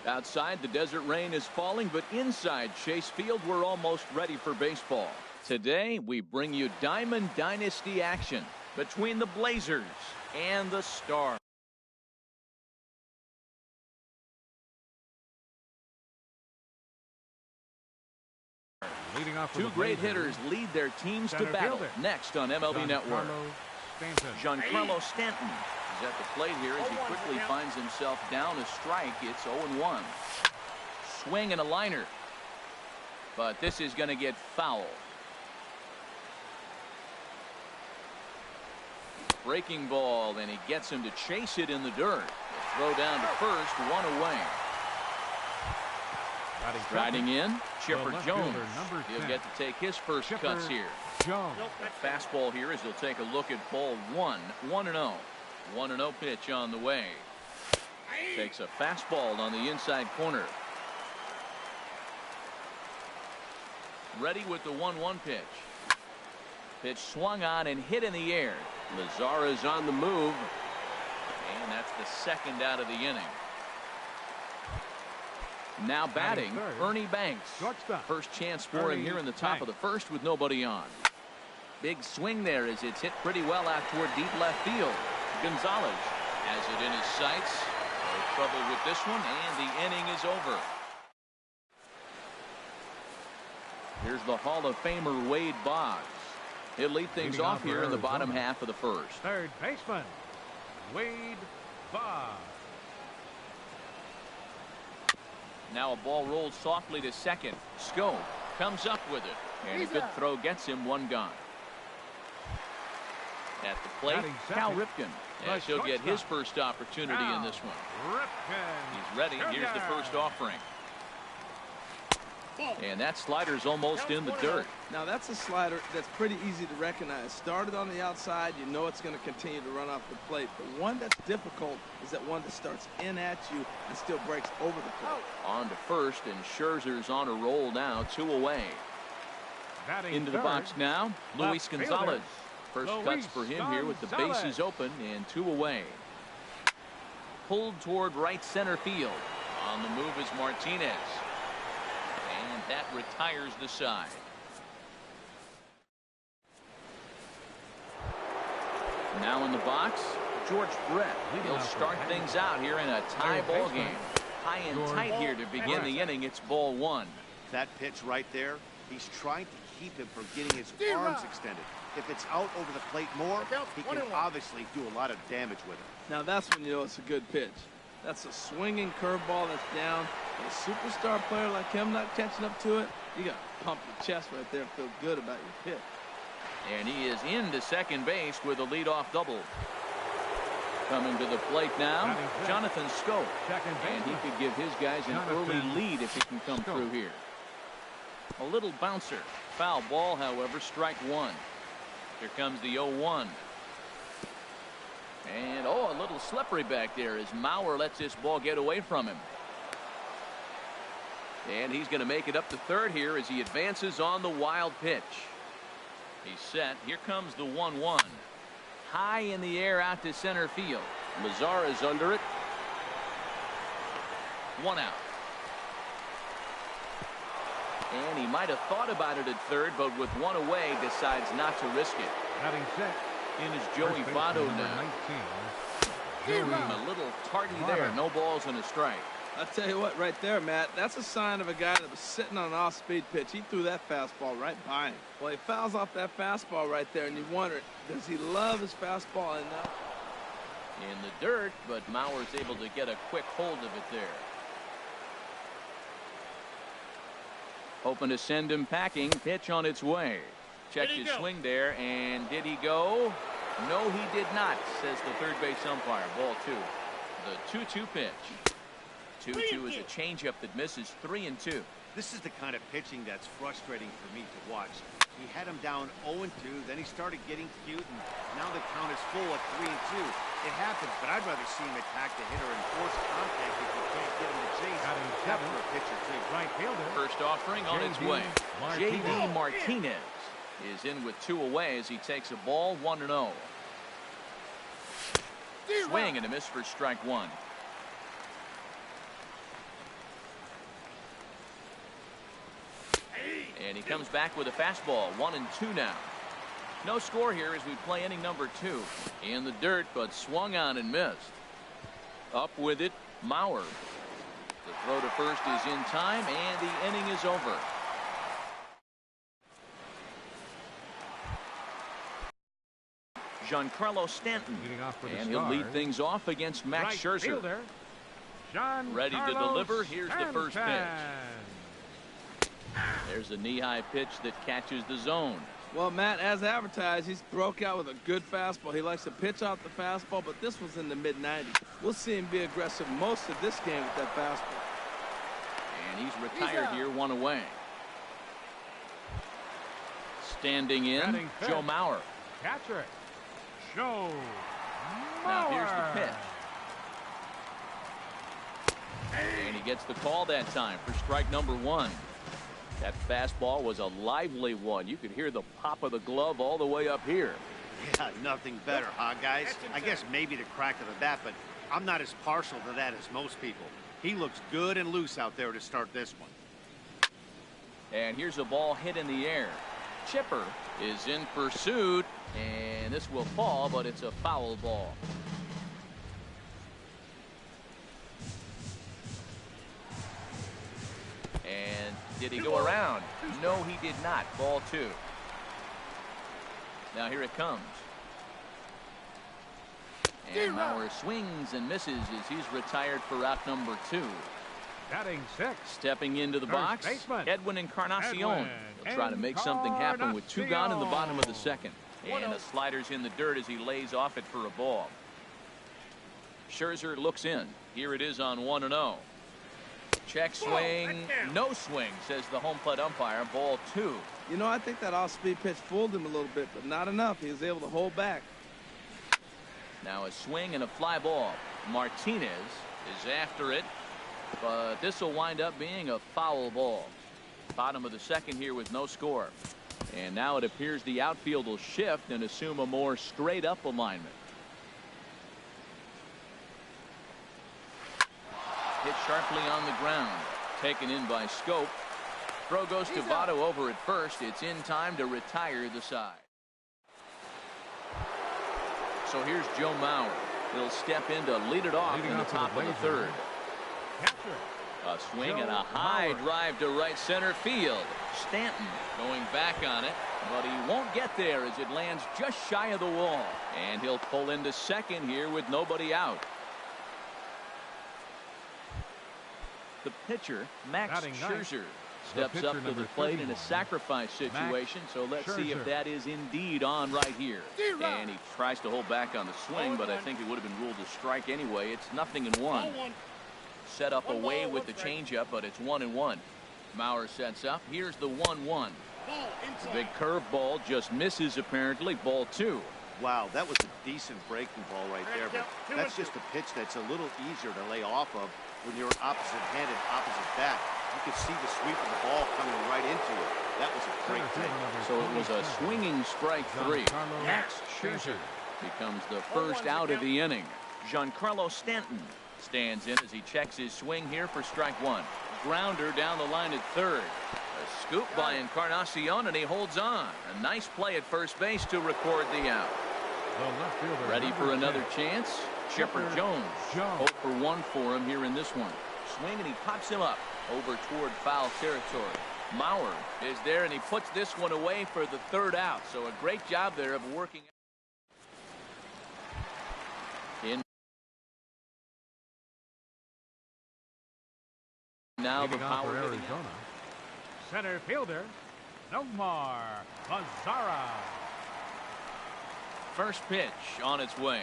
Outside, the desert rain is falling, but inside Chase Field, we're almost ready for baseball. Today, we bring you Diamond Dynasty action between the Blazers and the Stars. Leading off Two great hitters lead their teams to battle. Next on MLB Network, Giancarlo Stanton is at the plate here as he quickly finds himself down a strike. It's 0-1. Swing and a liner, but this is going to get foul. Breaking ball, and he gets him to chase it in the dirt. Throw down to first, one away. Riding in, Chipper Jones. He'll get to take his first cuts here. A fastball here as he'll take a look at ball one. 1-0. 1-0 pitch on the way. Takes a fastball on the inside corner. Ready with the 1-1 pitch. Pitch swung on and hit in the air. Lazara's on the move. And that's the second out of the inning. Now batting, Ernie Banks. First chance for him here in the top of the first with nobody on. Big swing there as it's hit pretty well out toward deep left field. Gonzalez has it in his sights. No trouble with this one, and the inning is over. Here's the Hall of Famer Wade Boggs. He'll lead things off here in the bottom half of the first. Third baseman, Wade Boggs. Now a ball rolls softly to second. Scope comes up with it, and a good throw gets him one gone. At the plate, Cal Ripken, as he'll get his first opportunity in this one. He's ready. Here's the first offering. And that slider's almost in the dirt. Now that's a slider that's pretty easy to recognize. Started on the outside, you know it's going to continue to run off the plate. The one that's difficult is that one that starts in at you and still breaks over the plate. On to first, and Scherzer's on a roll now, 2 away. Into the box now, Luis Gonzalez. First cuts for him here with the bases open and 2 away. Pulled toward right center field. On the move is Martinez. And that retires the side. Now in the box, George Brett. He'll start things out here in a tie ball game. High and tight here to begin the inning. It's ball one. That pitch right there, he's trying to keep him from getting his arms extended. If it's out over the plate more, he can obviously do a lot of damage with it. Now that's when you know it's a good pitch. That's a swinging curveball that's down. And a superstar player like him not catching up to it, you got to pump your chest right there and feel good about your pitch. And he is into second base with a leadoff double. Coming to the plate now, Jonathan Scope. And he could give his guys an early lead if he can come through here. A little bouncer. Foul ball, however, strike one. Here comes the 0-1. And, a little slippery back there as Mauer lets this ball get away from him. And he's going to make it up to third here as he advances on the wild pitch. He's set. Here comes the 1-1. High in the air out to center field. Lazara's under it. 1 out. And he might have thought about it at third, but with 1 away, decides not to risk it. Having set. In is Joey Votto now. A little tardy there. No balls and a strike. I'll tell you what, right there, Matt, that's a sign of a guy that was sitting on an off-speed pitch. He threw that fastball right by him. Well, he fouls off that fastball right there, and you wonder, does he love his fastball enough? In the dirt, but Mauer's able to get a quick hold of it there. Hoping to send him packing. Pitch on its way. Checked his swing there, and did he go? No, he did not, says the third base umpire. Ball 2. The 2-2 pitch. 2-2 is a changeup that misses 3-2. This is the kind of pitching that's frustrating for me to watch. He had him down 0-2, then he started getting cute, and now the count is full at 3-2. It happens, but I'd rather see him attack the hitter and force contact if you can't get him to chase. Except for a pitcher too. Right fielder. First offering on its way. J.D. Martinez is in with 2 away as he takes a ball 1-0. Swing and a miss for strike one. And he comes back with a fastball. 1-2 now. No score here as we play inning number 2. In the dirt, but swung on and missed. Up with it, Mauer. The throw to first is in time, and the inning is over. Giancarlo Stanton, and he'll lead things off against Max Scherzer. Ready to deliver. Here's the first pitch. There's a knee-high pitch that catches the zone. Well, Matt, as advertised, he's broke out with a good fastball. He likes to pitch out the fastball, but this was in the mid-90s. We'll see him be aggressive most of this game with that fastball. And he's retired here, 1 away. Standing in, Joe Mauer. Catcher, Joe Mauer. Now here's the pitch. And he gets the call that time for strike number 1. That fastball was a lively one. You could hear the pop of the glove all the way up here. Yeah, nothing better, huh, guys? I guess maybe the crack of the bat, but I'm not as partial to that as most people. He looks good and loose out there to start this one. And here's a ball hit in the air. Chipper is in pursuit, and this will fall, but it's a foul ball. And did he go around? No, he did not. Ball 2. Now here it comes. And Mauer swings and misses as he's retired for out number 2. Batting 6. Stepping into the box, Edwin Encarnacion. He'll try to make something happen with 2 gone in the bottom of the 2nd. And the slider's in the dirt as he lays off it for a ball. Scherzer looks in. Here it is on 1-0. Check swing, no swing, says the home plate umpire. Ball 2. You know, I think that off-speed pitch fooled him a little bit, but not enough. He was able to hold back. Now a swing and a fly ball. Martinez is after it, but this will wind up being a foul ball. Bottom of the 2nd here with no score. And now it appears the outfield will shift and assume a more straight-up alignment. Hit sharply on the ground. Taken in by Scope. Throw goes to Votto over at first. It's in time to retire the side. So here's Joe Mauer. He'll step in to lead it off in the top of the 3rd. A swing and a high drive to right center field. Stanton going back on it, but he won't get there as it lands just shy of the wall. And he'll pull into 2nd here with nobody out. The pitcher, Max Scherzer, steps up to the plate in a sacrifice situation, so let's see if that is indeed on right here. And he tries to hold back on the swing, but I think it would have been ruled a strike anyway. It's 0-1. Set up away with the changeup, but it's 1-1. Mauer sets up. Here's the 1-1. The big curveball just misses apparently. Ball 2. Wow, that was a decent breaking ball right there, but that's just a pitch that's a little easier to lay off of when you're opposite handed, opposite bat. You could see the sweep of the ball coming right into it. That was a great thing. So it was a swinging strike 3. Max Scherzer becomes the first out of the inning. Giancarlo Stanton stands in as he checks his swing here for strike 1. Grounder down the line at 3rd. A scoop by Encarnacion, and he holds on. A nice play at first base to record the out. Ready for another chance? Chipper Jones. 0 for 1 for him here in this one. Swing, and he pops him up over toward foul territory. Mauer is there, and he puts this one away for the 3rd out. So a great job there of working. In now the power hitting. Center fielder, Nomar Mazara. First pitch on its way.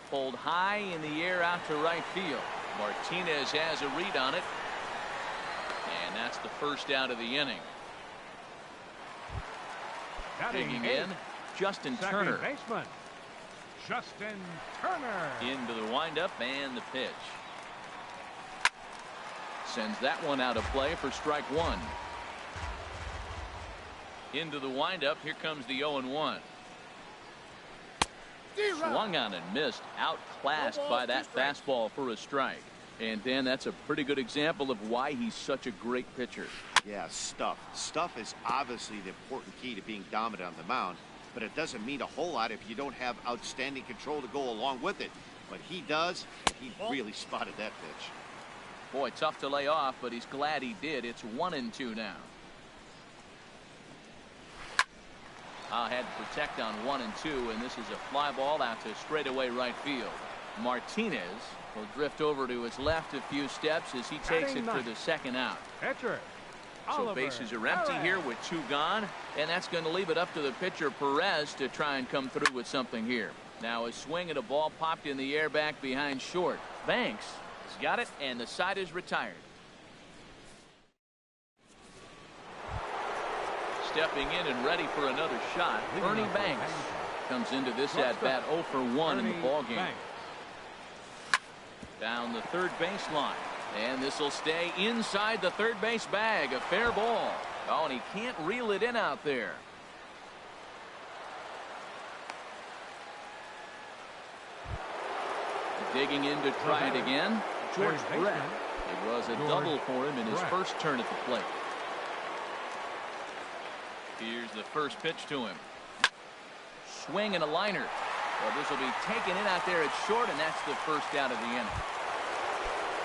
Pulled high in the air out to right field. Martinez has a read on it. And that's the first out of the inning. Digging in, Justin Turner. Baseman, Justin Turner. Into the windup and the pitch. Sends that one out of play for strike 1. Into the windup. Here comes the 0-1. Swung on and missed. Outclassed by that fastball for a strike. And Dan, that's a pretty good example of why he's such a great pitcher. Yeah, stuff. Stuff is obviously the important key to being dominant on the mound, but it doesn't mean a whole lot if you don't have outstanding control to go along with it. But he does, and he really spotted that pitch. Boy, tough to lay off, but he's glad he did. It's 1-2 now. Had to protect on 1-2, and this is a fly ball out to straightaway right field. Martinez will drift over to his left a few steps as he takes it for the second out. Pitcher. So bases are empty here with 2 gone, and that's going to leave it up to the pitcher Perez to try and come through with something here. Now a swing and a ball popped in the air back behind short. Banks has got it, and the side is retired. Stepping in and ready for another shot, Ernie Banks comes into this at bat 0 for 1 in the ball game. Down the third baseline, and this will stay inside the third base bag. A fair ball. Oh, and he can't reel it in out there. Digging in to try it again, George Brett. It was a double for him in his first turn at the plate. Here's the first pitch to him. Swing and a liner. Well, this will be taken in out there at short, and that's the first out of the inning.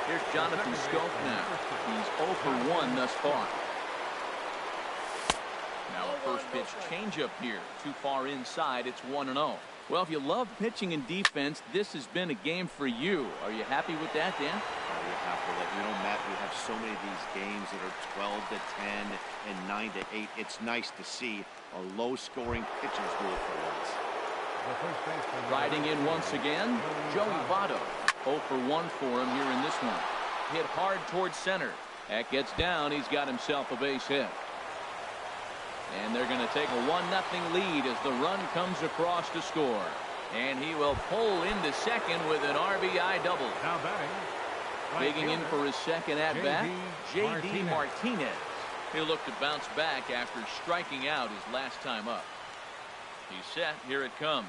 Here's Jonathan Scope now. He's 0 for 1 thus far. Now a first pitch changeup here. Too far inside. It's 1-0. Well, if you love pitching and defense, this has been a game for you. Are you happy with that, Dan? You have to let, Matt, we have so many of these games that are 12-10 and 9-8. It's nice to see a low-scoring pitcher's duel for once. Riding in once again, Joey Votto. 0 for 1 for him here in this one. Hit hard towards center. That gets down. He's got himself a base hit. And they're going to take a 1-0 lead as the run comes across to score. And he will pull into second with an RBI double. Now batting. Digging in for his second at-bat, J.D. Martinez. He'll look to bounce back after striking out his last time up. He's set. Here it comes.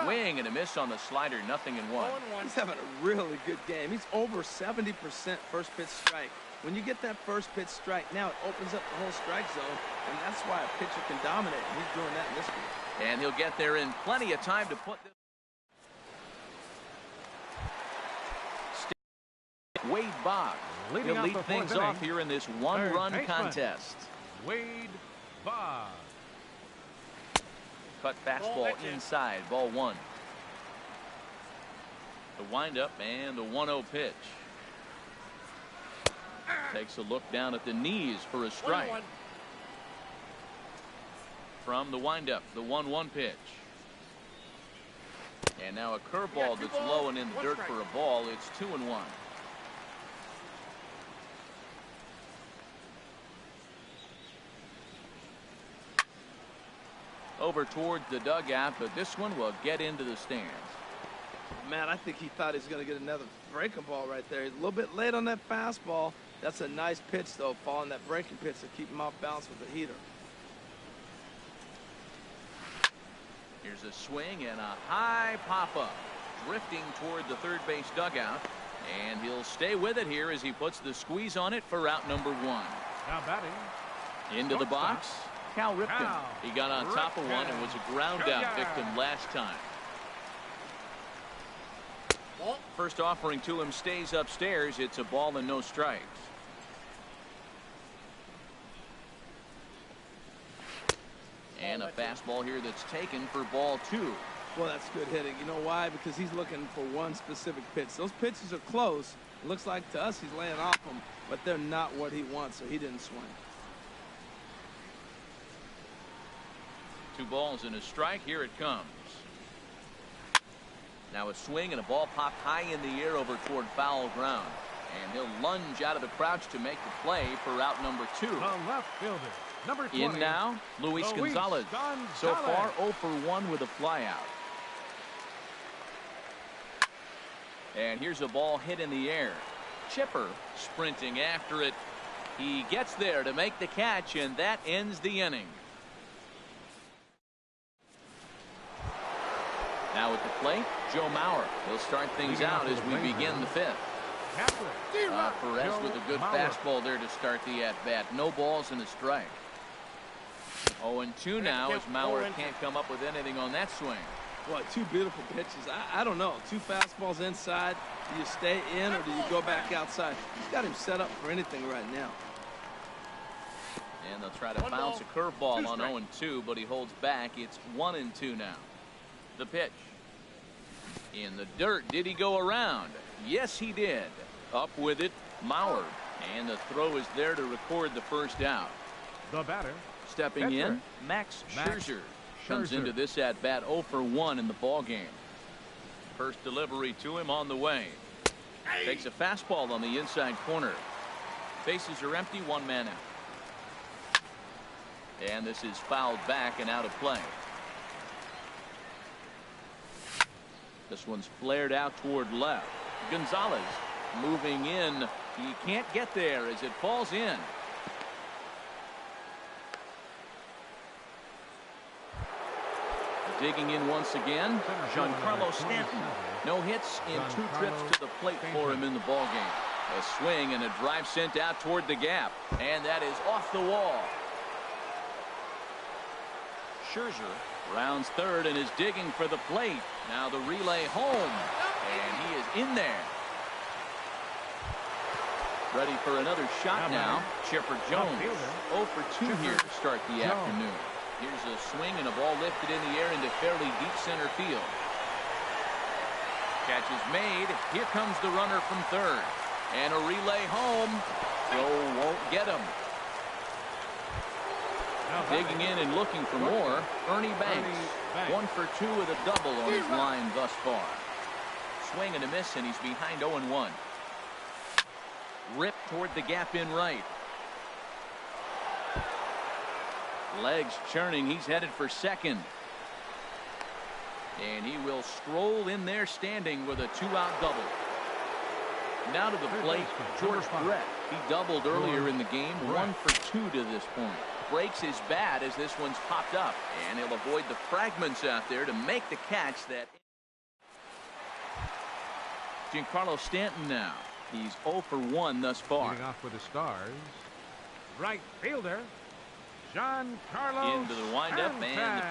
Swing and a miss on the slider. 0-1. He's having a really good game. He's over 70% first pitch strike. When you get that first pitch strike, now it opens up the whole strike zone, and that's why a pitcher can dominate. He's doing that in this game. And he'll get there in plenty of time to put this. Wade Boggs will lead things off here in this one-run contest. Wade Boggs. Cut fastball inside, ball 1. The windup and the 1-0 pitch. Takes a look down at the knees for a strike. From the windup, the 1-1 pitch. And now a curveball that's low and in the dirt for a ball. It's 2-1. Over towards the dugout, but this one will get into the stands. Man, I think he thought he was going to get another breaking ball right there. He's a little bit late on that fastball. That's a nice pitch, though, following that breaking pitch to keep him off balance with the heater. Here's a swing and a high pop-up. Drifting toward the third base dugout. And he'll stay with it here as he puts the squeeze on it for out number 1. Now batting. Into the box, Cal Ripken. He got on top of one and was a ground-out victim last time. First offering to him stays upstairs. It's a ball and no strikes. And a fastball here that's taken for ball 2. Well, that's good hitting. You know why? Because he's looking for one specific pitch. Those pitches are close. It looks like to us he's laying off them, but they're not what he wants, so he didn't swing. 2 balls and a strike. Here it comes. Now a swing and a ball popped high in the air over toward foul ground. And he'll lunge out of the crouch to make the play for out number 2. The left fielder, number 20. In now, Luis Gonzalez. So far 0 for 1 with a flyout. And here's a ball hit in the air. Chipper sprinting after it. He gets there to make the catch, and that ends the inning. Now at the plate, Joe Mauer will start things out as we begin the 5th. Perez with a good fastball there to start the at-bat. No balls and a strike. 0-2 now as Mauer can't come up with anything on that swing. Well, two beautiful pitches. I don't know. Two fastballs inside. Do you stay in or do you go back outside? He's got him set up for anything right now. And they'll try to bounce a curveball on 0-2, but he holds back. It's 1-2 now. The pitch. In the dirt. Did he go around? Yes, he did. Up with it, Mauer. And the throw is there to record the first out. The batter. Stepping in, Max Scherzer comes into this at-bat 0 for 1 in the ballgame. First delivery to him on the way. Takes a fastball on the inside corner. Bases are empty, one man out. And this is fouled back and out of play. This one's flared out toward left. Gonzalez moving in. He can't get there as it falls in. Digging in once again, Giancarlo Stanton. No hits in 2 trips to the plate for him in the ballgame. A swing and a drive sent out toward the gap. And that is off the wall. Scherzer rounds third and is digging for the plate. Now the relay home. And he is in there. Ready for another shot now. Chipper Jones 0 for 2 here to start the afternoon. Here's a swing and a ball lifted in the air into fairly deep center field. Catch is made. Here comes the runner from third. And a relay home. Throw won't get him. Digging in and looking for more, Ernie Banks. 1 for 2 with a double on his line thus far. Swing and a miss, and he's behind 0-1. Ripped toward the gap in right. Legs churning. He's headed for second. And he will stroll in there standing with a 2-out double. Now to the plate, George Brett. He doubled earlier in the game. 1 for 2 to this point. Breaks his bat as this one's popped up. And he'll avoid the fragments out there to make the catch that. Giancarlo Stanton now. He's 0 for 1 thus far. Leading off with the Stars. Right fielder. Giancarlo into the windup and the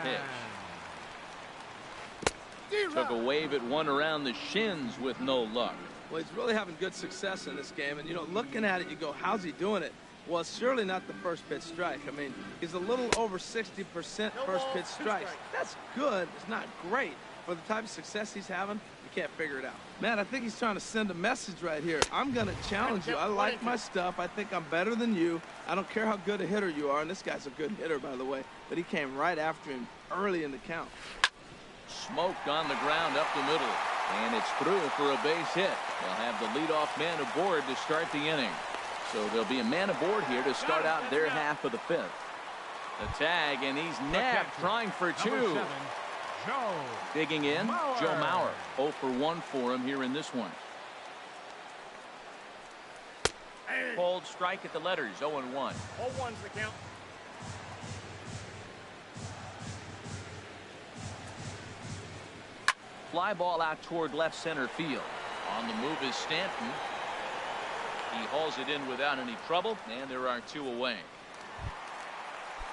pitch. Took a wave at one around the shins with no luck. Well, he's really having good success in this game. And, you know, looking at it, you go, how's he doing it? Well, it's surely not the first pitch strike. I mean, he's a little over 60% first pitch strikes. That's good. It's not great. For the type of success he's having, you can't figure it out. Man, I think he's trying to send a message right here. I'm going to challenge you. I like my stuff. I think I'm better than you. I don't care how good a hitter you are. And this guy's a good hitter, by the way. But he came right after him early in the count. Smoked on the ground up the middle. And it's through for a base hit. They'll have the leadoff man aboard to start the inning. So there'll be a man aboard here to start out their half of the 5th. The tag, and he's nabbed, trying for 2. Digging in, Joe Mauer. 0 for 1 for him here in this one. Called strike at the letters, 0-1. 0-1's the count. Fly ball out toward left center field. On the move is Stanton. He hauls it in without any trouble, and there are 2 away.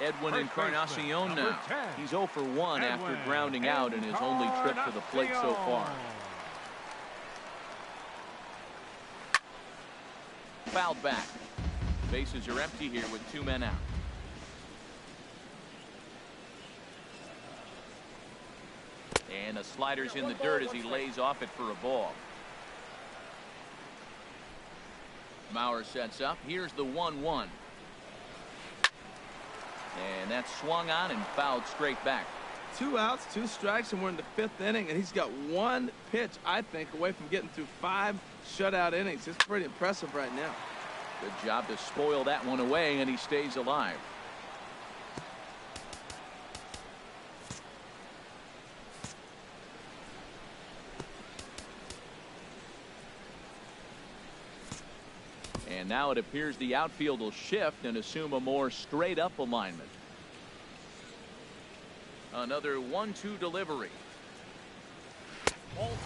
Edwin Encarnacion now. He's 0 for 1 after grounding out in his only trip to the plate so far. Fouled back. Bases are empty here with 2 men out. And a slider's in the dirt as he lays off it for a ball. Mauer sets up. Here's the 1-1. And that's swung on and fouled straight back. 2 outs, 2 strikes, and we're in the 5th inning, and he's got 1 pitch, I think, away from getting through 5 shutout innings. It's pretty impressive right now. Good job to spoil that one away, and he stays alive. And now it appears the outfield will shift and assume a more straight up alignment. Another 1-2 delivery.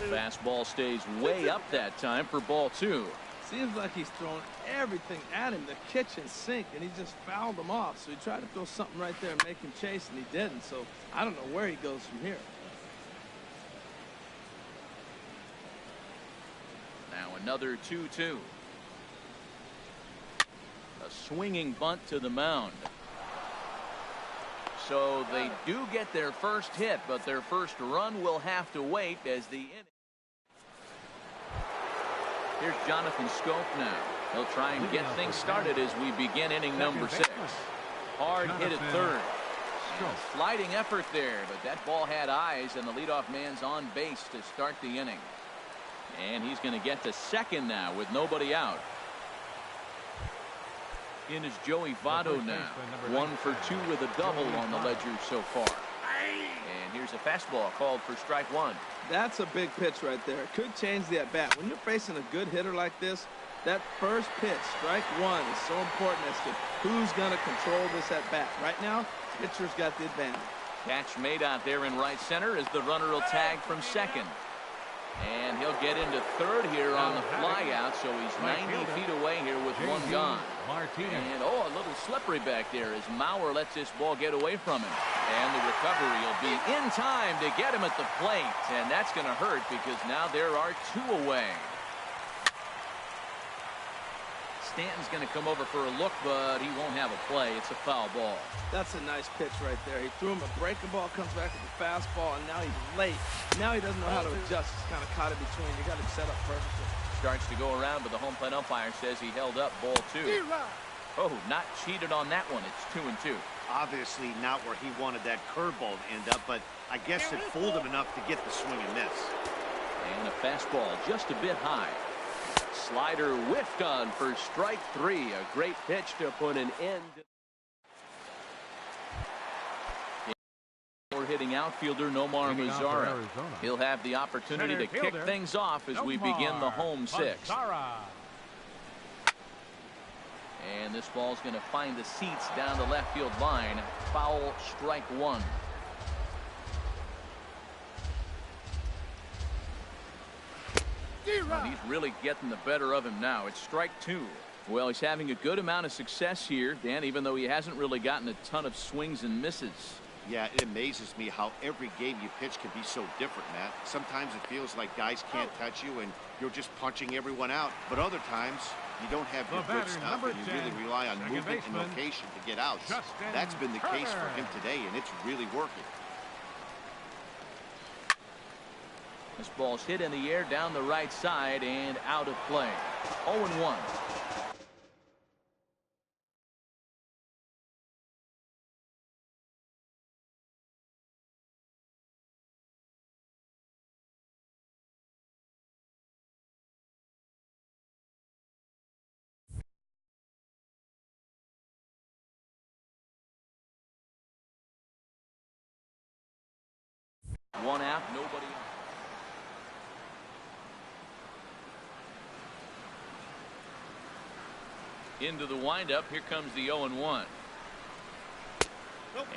Fastball stays way up that time for ball 2. Seems like he's throwing everything at him, the kitchen sink, and he just fouled him off. So he tried to throw something right there and make him chase, and he didn't. So I don't know where he goes from here. Now another 2-2. A swinging bunt to the mound. So they do get their first hit, but their first run will have to wait as the inning. Here's Jonathan Scope now. He'll try and get things started as we begin inning number 6. Hard hit at third. Sliding effort there, but that ball had eyes, and the leadoff man's on base to start the inning. And he's going to get to second now with nobody out. In is Joey Votto now. 1 for 2 with a double on the ledger so far. And here's a fastball called for strike 1. That's a big pitch right there. It could change the at-bat. When you're facing a good hitter like this, that first pitch, strike 1, is so important as to who's going to control this at-bat. Right now, pitcher's got the advantage. Catch made out there in right center as the runner will tag from second. And he'll get into third here on the fly out, so he's 90 feet away here with one gone. And a little slippery back there as Mauer lets this ball get away from him. And the recovery will be in time to get him at the plate. And that's going to hurt because now there are 2 away. Stanton's going to come over for a look, but he won't have a play. It's a foul ball. That's a nice pitch right there. He threw him a breaking ball, comes back with a fastball, and now he's late. Now he doesn't know how to adjust. He's kind of caught in between. You got him set up perfectly. Starts to go around, but the home plate umpire says he held up ball 2. Oh, not cheated on that one. It's 2-2. Obviously not where he wanted that curveball to end up, but I guess it fooled him enough to get the swing and miss. And a fastball just a bit high. Slider whiffed on for strike 3. A great pitch to put an end. We're hitting outfielder Nomar Mazara. He'll have the opportunity to kick things off as we begin the home 6. And this ball's going to find the seats down the left field line. Foul, strike 1. Well, he's really getting the better of him now. It's strike 2. Well, he's having a good amount of success here, Dan, even though he hasn't really gotten a ton of swings and misses. Yeah, it amazes me how every game you pitch can be so different, Matt. Sometimes it feels like guys can't touch you and you're just punching everyone out. But other times, you don't have your good stuff and you really rely on movement and location to get out. That's been the case for him today, and it's really working. This ball's hit in the air down the right side and out of play. 0-1. One out, nobody out. Into the windup. Here comes the 0-1.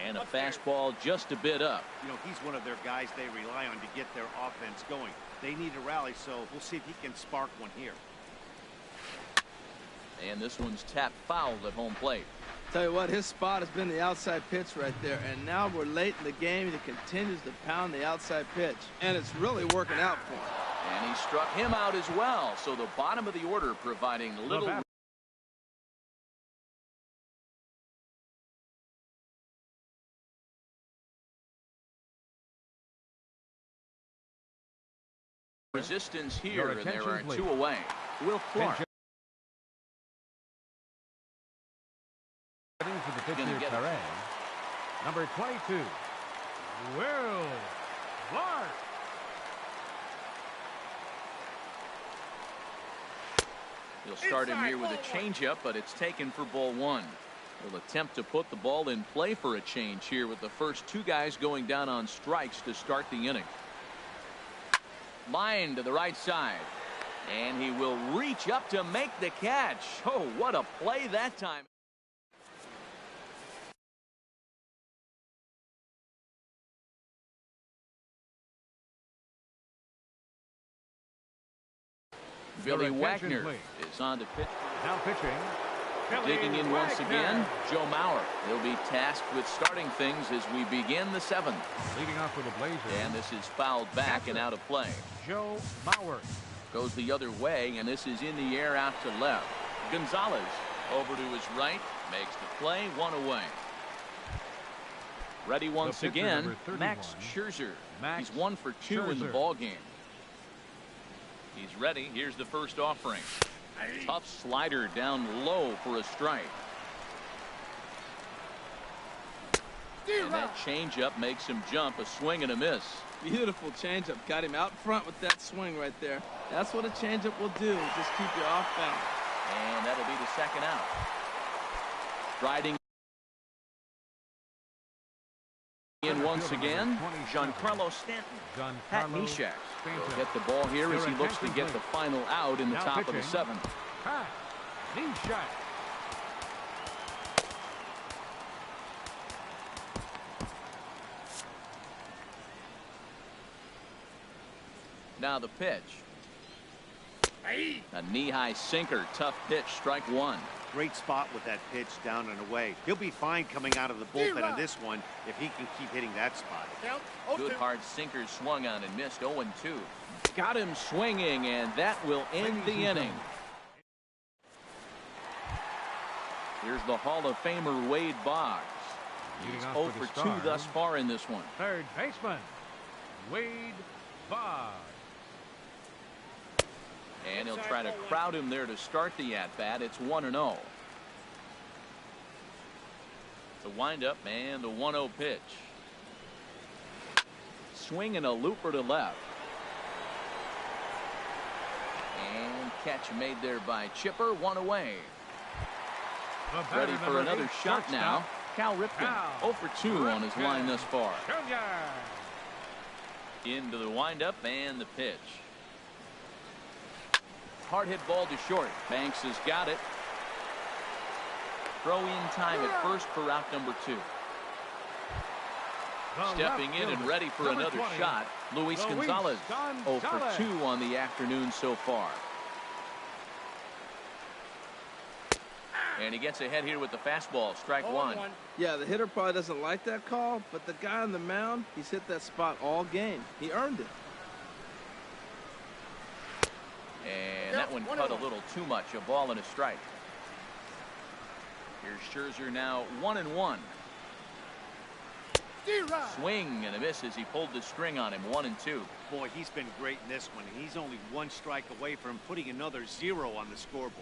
And a fastball just a bit up. You know, he's one of their guys they rely on to get their offense going. They need a rally, so we'll see if he can spark one here. And this one's tapped foul at home plate. Tell you what, his spot has been the outside pitch right there, and now we're late in the game and he continues to pound the outside pitch, and it's really working out for him. And he struck him out as well, so the bottom of the order providing little resistance here, and there are 2 away. Will Clark. For the pitcher, Tourney. Number 22, Will Clark. He'll start him here with a changeup, but it's taken for ball 1. He'll attempt to put the ball in play for a change here with the first 2 guys going down on strikes to start the inning. Line to the right side, and he will reach up to make the catch. Oh, what a play that time. Billy Wagner is is on to pitch. Now pitching. Digging in once again, Joe Mauer. He'll be tasked with starting things as we begin the seventh. Leading off for the Blazers. And this is fouled back and out of play. Joe Mauer. Goes the other way, and this is in the air out to left. Gonzalez over to his right, makes the play, one away. Ready once again, Max Scherzer. He's 1 for 2 in the ball game. He's ready. Here's the first offering. Tough slider down low for a strike. And that changeup makes him jump, a swing and a miss. Beautiful changeup. Got him out front with that swing right there. That's what a changeup will do. Just keep you off balance. And that'll be the second out. Riding in once again, Giancarlo Stanton. Pat Neshek will get the ball here as he looks to get the final out in the top of the seventh. Pat Neshek. Now the pitch. A knee-high sinker, tough pitch, strike one. Great spot with that pitch down and away. He'll be fine coming out of the bullpen on this one if he can keep hitting that spot. Good hard sinker swung on and missed. 0-2. Got him swinging, and that will end the inning. Here's the Hall of Famer Wade Boggs. He's 0 for 2 thus far in this one. Third baseman Wade Boggs. And he'll try to crowd him there to start the at-bat. It's 1-0. The windup and the 1-0 pitch. Swing and a looper to left. And catch made there by Chipper. One away. Ready for another shot now. Cal Ripken. 0 for 2 on his line thus far. Into the windup and the pitch. Hard hit ball to short. Banks has got it. Throw in time at first for out number 2. Stepping in and ready for another shot, Luis Gonzalez. 0 for 2 on the afternoon so far. And he gets ahead here with the fastball. Strike one. Yeah, the hitter probably doesn't like that call, but the guy on the mound, he's hit that spot all game. He earned it. And that one cut a little too much. A ball and a strike. Here's Scherzer now 1-1. Swing and a miss as he pulled the string on him. 1-2. Boy, he's been great in this one. He's only 1 strike away from putting another 0 on the scoreboard.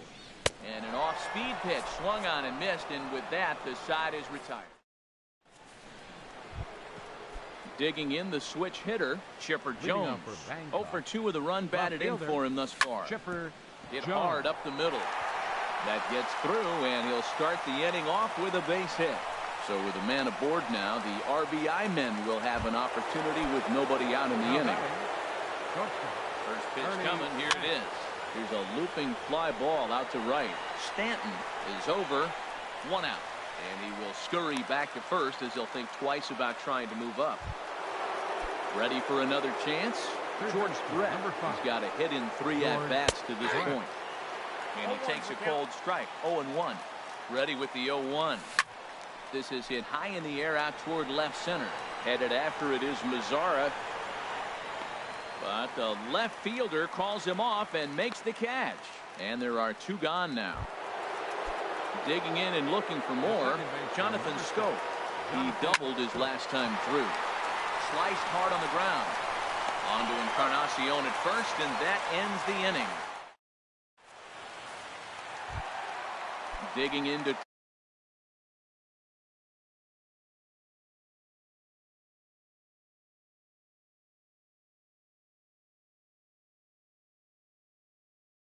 And an off-speed pitch swung on and missed, and with that, the side is retired. Digging in the switch hitter, Chipper Jones. 0 for 2 with a run batted in for him thus far. Chipper hit hard up the middle. That gets through, and he'll start the inning off with a base hit. So with a man aboard now, the RBI men will have an opportunity with nobody out in the inning. First pitch coming, here it is. Here's a looping fly ball out to right. Stanton is over, 1 out. And he will scurry back to first as he'll think twice about trying to move up. Ready for another chance? George Brett. He's got a hit in 3 at-bats to this point. And he takes a cold strike. 0-1. Ready with the 0-1. This is hit high in the air out toward left center. Headed after it is Mazzara. But the left fielder calls him off and makes the catch. And there are 2 gone now. Digging in and looking for more, Jonathan Scope. He doubled his last time through. Sliced hard on the ground. On to Encarnacion at first, and that ends the inning. Digging into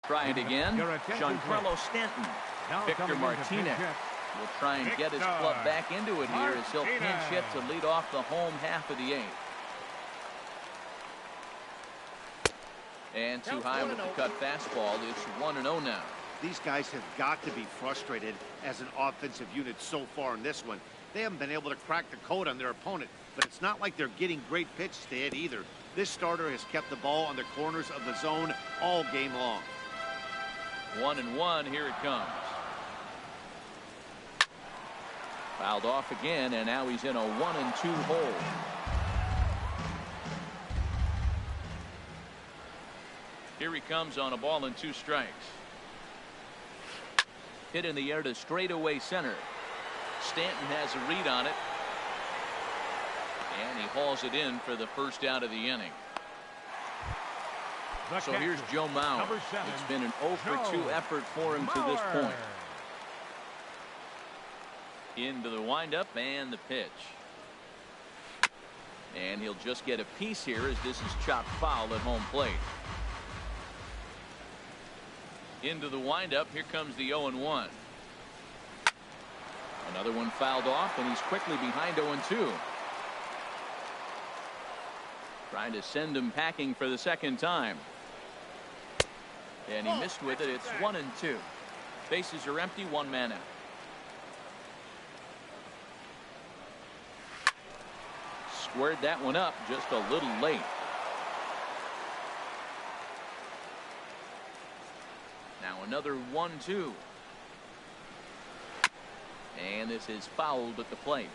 try it again. Giancarlo Stanton. Victor Martinez will try and get his club back into it here as he'll pinch hit to lead off the home half of the 8th. And too high with the cut fastball. It's 1-0 now. These guys have got to be frustrated as an offensive unit so far in this one. They haven't been able to crack the code on their opponent, but it's not like they're getting great pitches to hit either. This starter has kept the ball on the corners of the zone all game long. 1-1. Here it comes. Fouled off again, and now he's in a 1-2 hole. Here he comes on a ball and 2 strikes. Hit in the air to straightaway center. Stanton has a read on it. And he hauls it in for the first out of the inning. So here's Joe Mauer. It's been an 0-for-2 effort for him to this point. Into the windup and the pitch. And he'll just get a piece here as this is chopped foul at home plate. Into the windup. Here comes the 0-1. Another one fouled off, and he's quickly behind 0-2. Trying to send him packing for the second time. And he missed with it. It's 1-2. Bases are empty. 1 man out. Squared that one up just a little late. Now another 1-2. And this is fouled at the plate.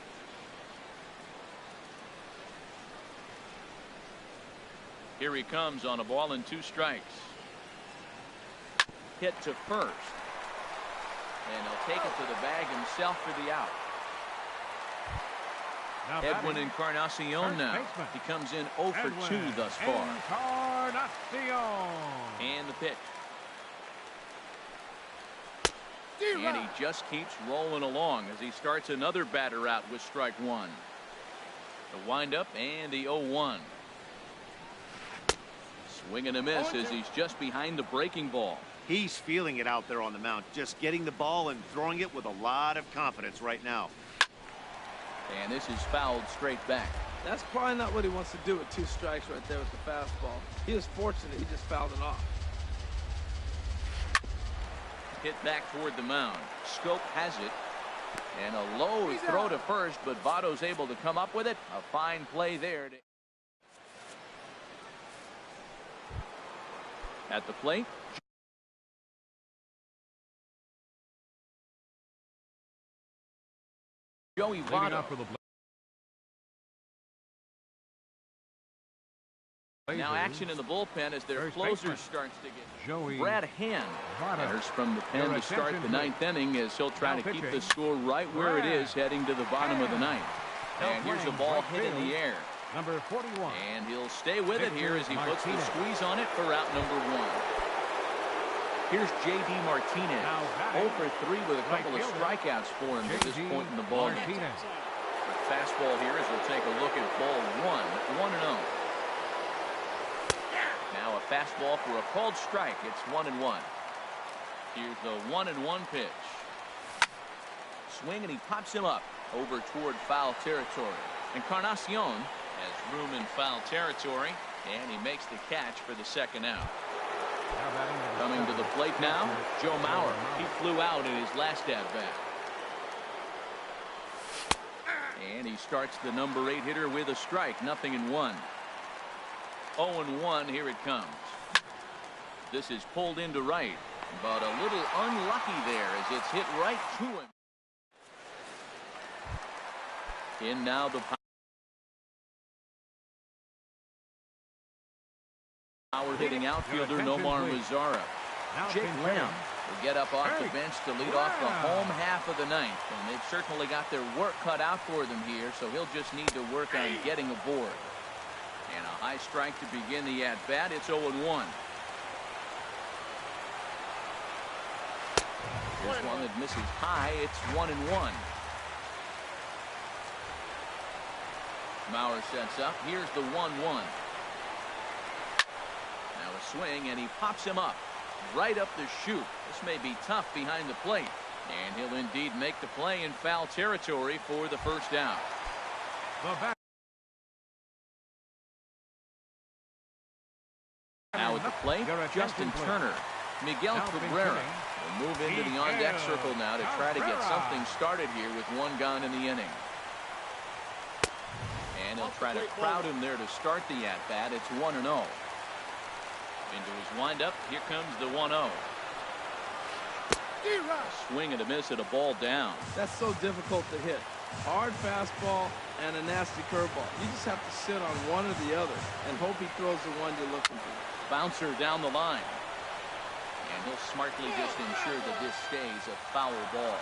Here he comes on a ball and 2 strikes. Hit to first. And he'll take it to the bag himself for the out. Edwin Encarnacion now. He comes in 0-for-2 thus far. And the pitch. And he just keeps rolling along as he starts another batter out with strike 1. The windup and the 0-1. Swing and a miss as he's just behind the breaking ball. He's feeling it out there on the mound, just getting the ball and throwing it with a lot of confidence right now. And this is fouled straight back. That's probably not what he wants to do with 2 strikes right there with the fastball. He was fortunate he just fouled it off. Hit back toward the mound. Scope has it. And a low throw to first, but Votto's able to come up with it. A fine play there. At the plate. Joey Votto. Now action in the bullpen as their closer starts to get Brad Hand enters from the pen to start the 9th inning as he'll try to keep the score right where it is heading to the bottom of the 9th. And here's a ball hit in the air. Number 41. And he'll stay with it here as he puts the squeeze on it for out number 1. Here's J.D. Martinez. 0-for-3 with a couple of strikeouts for him at this point in the ball game. Fastball here as we'll take a look at ball 1. 1-0. Now a fastball for a called strike. It's 1-1. Here's the 1-1 pitch. Swing and he pops him up over toward foul territory. Encarnacion has room in foul territory and he makes the catch for the second out. Coming to the plate now, Joe Mauer. He flew out in his last at bat. And he starts the number 8 hitter with a strike. 0-1. 0-1. Here it comes. This is pulled into right, but a little unlucky there as it's hit right to him. In now the power hitting outfielder Nomar Mazara. Jake Lamb will get up off the bench to lead off the home half of the 9th, and they've certainly got their work cut out for them here, so he'll just need to work on getting aboard. And a high strike to begin the at-bat. It's 0-1. Here's one that misses high. It's 1-1. Mauer sets up. Here's the 1-1. Now a swing, and he pops him up right up the chute. This may be tough behind the plate, and he'll indeed make the play in foul territory for the first out. Now at the plate, Justin Turner. Miguel Cabrera will move into the on-deck circle now to try to get something started here with 1 gone in the inning. And he'll try to crowd him there to start the at-bat. It's 1-0. Into his windup. Here comes the 1-0. Swing and a miss at a ball down. That's so difficult to hit. Hard fastball and a nasty curveball. You just have to sit on one or the other and hope he throws the one you're looking for. Bouncer down the line. And he'll smartly just ensure that this stays a foul ball.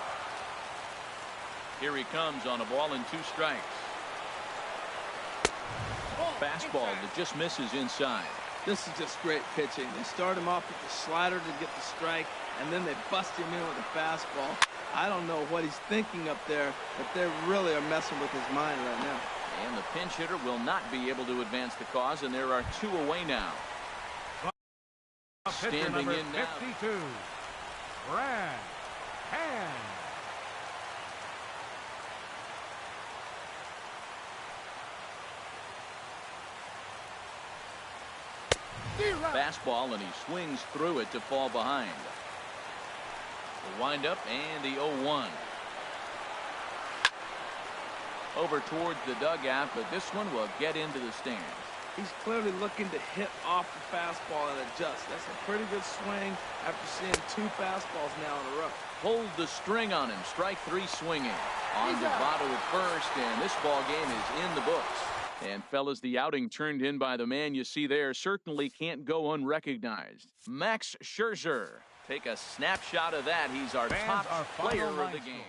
Here he comes on a ball and 2 strikes. Fastball that just misses inside. This is just great pitching. They start him off with the slider to get the strike, and then they bust him in with a fastball. I don't know what he's thinking up there, but they really are messing with his mind right now. And the pinch hitter will not be able to advance the cause, and there are 2 away now. Standing in now. 52, Brad Hand. Fastball, and he swings through it to fall behind. The windup and the 0-1. Over towards the dugout, but this one will get into the stands. He's clearly looking to hit off the fastball and adjust. That's a pretty good swing after seeing 2 fastballs now in a row. Hold the string on him. Strike 3 swinging. On to Votto at first, and this ball game is in the books. And fellas, the outing turned in by the man you see there certainly can't go unrecognized. Max Scherzer. Take a snapshot of that. He's our top player of the game.